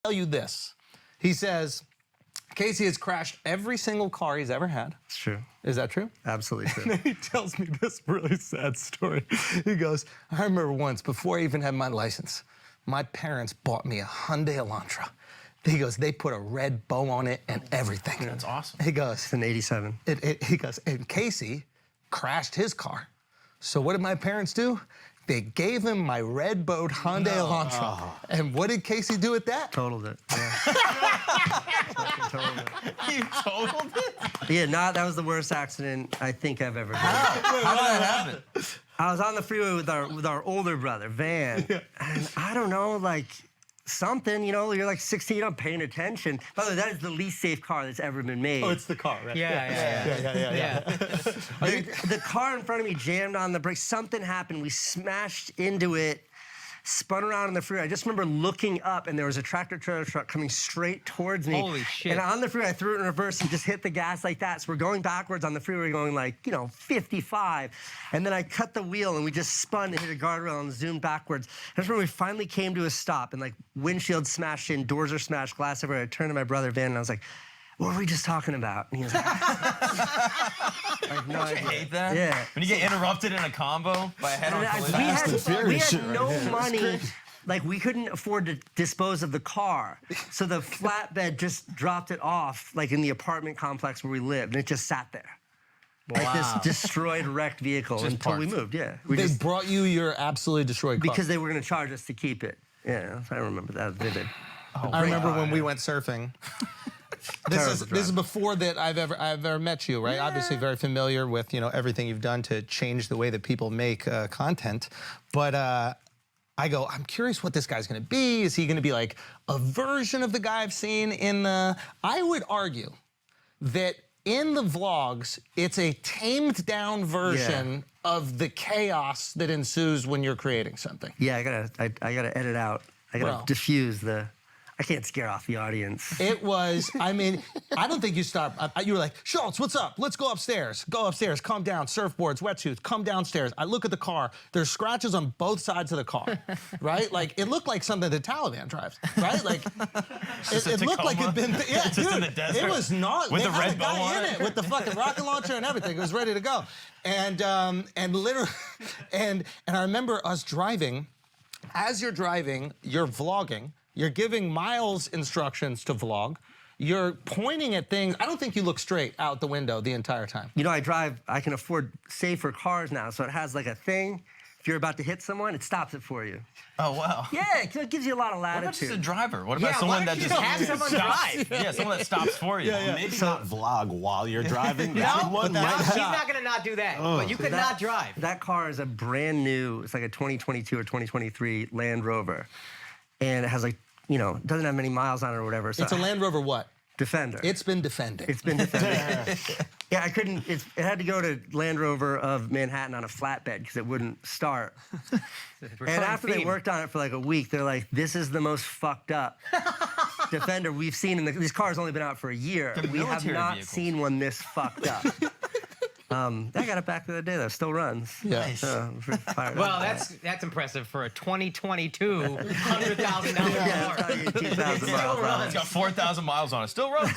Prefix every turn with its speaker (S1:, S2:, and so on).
S1: tell you this. He says, Casey has crashed every single car he's ever had.
S2: It's true.
S1: Is that true?
S2: Absolutely true.
S1: And then he tells me this really sad story. He goes, I remember once, before I even had my license, my parents bought me a Hyundai Elantra. He goes, they put a red bow on it and everything.
S3: Yeah, that's awesome.
S1: He goes,
S2: It's an 87.
S1: He goes, and Casey crashed his car. So what did my parents do? They gave him my red-bowed Hyundai Elantra. Oh. And what did Casey do with that?
S2: Totaled it. Yeah. Totaled it.
S3: You totaled it?
S2: Yeah, that was the worst accident I think I've ever had.
S3: How did that happen?
S2: I was on the freeway with our older brother, Van, and I don't know, like, something, you know, you're like 16, you're not paying attention. By the way, that is the least safe car that's ever been made.
S1: Oh, it's the car, right?
S3: Yeah.
S2: The car in front of me jammed on the brakes. Something happened. We smashed into it, spun around on the freeway. I just remember looking up, and there was a tractor-trailer truck coming straight towards me.
S4: Holy shit.
S2: And on the freeway, I threw it in reverse and just hit the gas like that. So we're going backwards on the freeway, going like, 55. And then I cut the wheel, and we just spun and hit a guardrail and zoomed backwards. I just remember we finally came to a stop, and like windshield smashed in, doors are smashed, glass everywhere. I turned to my brother, Van, and I was like, what were we just talking about? And he was like,
S3: Don't you hate that?
S2: Yeah.
S3: When you get interrupted in a combo by a head-on collision.
S2: We had no money. Like, we couldn't afford to dispose of the car. So the flatbed just dropped it off, like, in the apartment complex where we lived, and it just sat there. Like this destroyed, wrecked vehicle
S3: Just
S2: until we
S3: parked.
S2: moved, yeah.
S1: They brought you your absolutely destroyed car.
S2: Because they were going to charge us to keep it. Yeah, I remember that. Vivid.
S1: I remember when we went surfing. This is before that I've ever met you, right? Yeah. Obviously very familiar with everything you've done to change the way that people make content. But I go, I'm curious what this guy's gonna be. Is he gonna be like a version of the guy I've seen in the... I would argue that in the vlogs, it's a tamed down version of the chaos that ensues when you're creating something.
S2: Yeah, I gotta edit out. I gotta diffuse the... I can't scare off the audience.
S1: It was, I mean, I don't think you stopped. You were like, Schultz, what's up? Let's go upstairs. Go upstairs, calm down, surfboards, wetsuits, come downstairs. I look at the car. There's scratches on both sides of the car, right? Like, it looked like something the Taliban drives, right? Like, it looked like it'd been, yeah,
S3: just
S1: dude,
S3: in the desert.
S1: It was not.
S3: With
S1: they
S3: the
S1: had
S3: red
S1: a
S3: bow
S1: guy
S3: on
S1: in
S3: it.
S1: with the fucking rocket launcher and everything. It was ready to go. And literally, and I remember us driving. As you're driving, you're vlogging. You're giving Miles instructions to vlog. You're pointing at things. I don't think you look straight out the window the entire time.
S2: You know, I can afford safer cars now, so it has like a thing. If you're about to hit someone, it stops it for you.
S3: Oh, wow.
S2: Yeah, it gives you a lot of latitude.
S3: What about just a driver? What about someone that just
S4: have someone drive?
S3: Yeah, someone that stops for you.
S5: Maybe not vlog while you're driving.
S4: No,
S5: One
S4: he's not gonna not do that. But you could not drive.
S2: That car is a brand new, it's like a 2022 or 2023 Land Rover. And it has like, doesn't have many miles on it or whatever. So
S1: It's a Land Rover what?
S2: Defender.
S1: It's been defending.
S2: It's been defending. Yeah, I couldn't, it had to go to Land Rover of Manhattan on a flatbed because it wouldn't start. And after they worked on it for like a week, they're like, this is the most fucked up Defender we've seen. This car's only been out for a year. We have not seen one this fucked up. I got it back the other day, though. Still runs.
S1: Yeah.
S3: Nice.
S4: Well, that's impressive for a 2022 $100,000 car.
S2: Yeah, 2,000 miles.
S3: It's got 4,000 miles on it. Still runs.